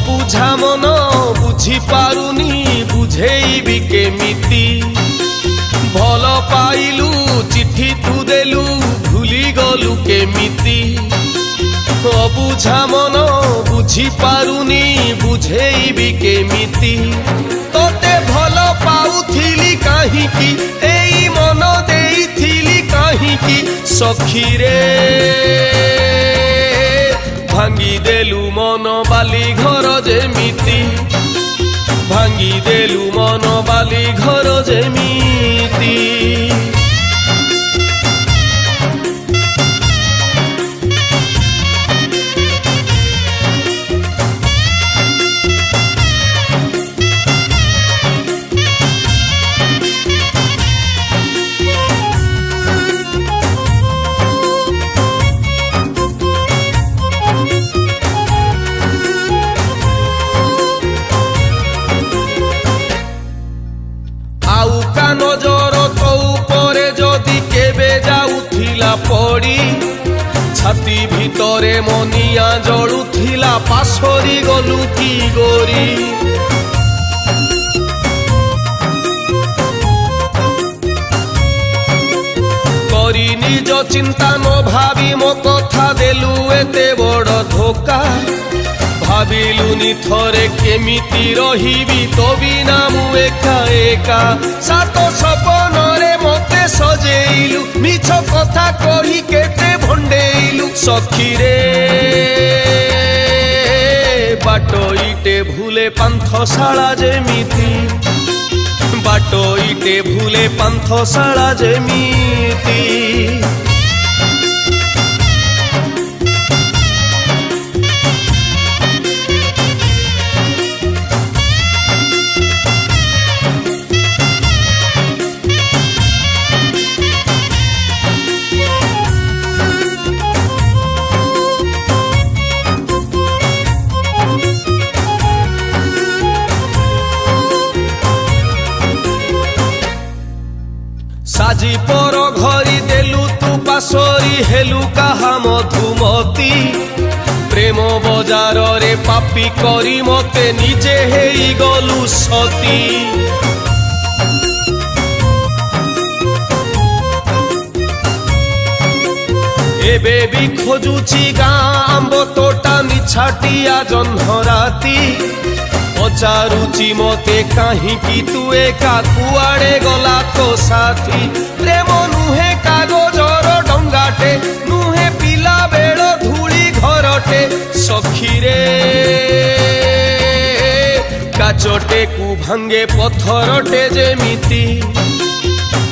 अबुझा मन बुझी पारुनी बुझेइबी केमिति भल पाइलु चिट्ठी तू देलु भूली गलु केमिति अबुझा मन बुझी पारुनी बुझेइबी केमिति तोते भल पाउथिली काहीकि एई मन देइथिली काहीकि सखी रे भांगी देलु मन बाली घर जेमिति भांगी देलु मन बाली घर जेमिति नजर तो उपरे जदि केबे जाउथिला पड़ी छाती भितरे मनिया जलुथिला पासरी गलु की गोरी करी निज चिंता न भावी मो कथा देलु एते बड़ धोखा भाविलुनी थरे केमिति रहिबी तो बिना मु एका एका सात सपन रे मते सजेइलु मिछ कथा कहि केते भंडेइलु सखी रे बाटो इटे भूले पान्थशाला जेमिति बाटो इटे भूले पान्थशाला जेमिति साजी पर घरी देलु तू पासरी हेलु कहा मधुमती प्रेम बजार रे पापी करी मते निजे हेई गलु सती एबे भी खोजुची गाँ आंब तोटा निछाटिया जह्न राती पचारुची मते काहीकि तू एका कुआड़े गला तो साथी प्रेम नुहे कागजर डंगाटे नुहे पिला बेल धूली घरटे सखी रे काचटे कु भांगे पत्थरटे जेमिति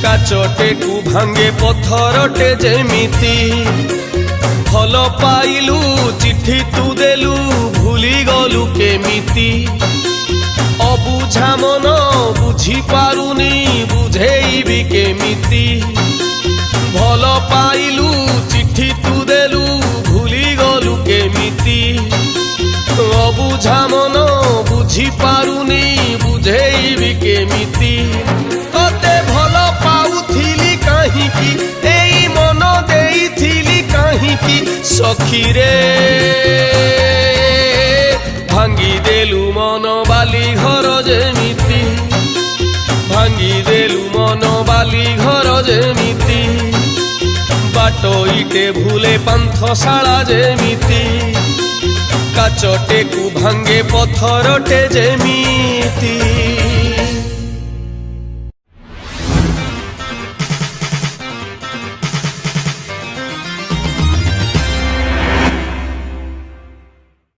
काचटे कु भांगे पत्थरटे जेमिति भल पाइलु चिट्ठी तू देलु भूली गलु केमिति अबुझा मन बुझी पारुनी बुझेइबी केमिति भल पाइलु चिट्ठी तू देलु भूली गलु केमिति अबुझा मन बुझी पारुनी बुझेइबी केमिति तोते भल पाउथिली काहीकि एई मन देइथिली काहीकि सखी रे भांगी देलु मन बाली घर जेमिति भांगी देलु मन बाली घर जेमिति बाटो इटे भूले पान्थशाला जेमिति काचटे कु भांगे पत्थरटे जेमिति।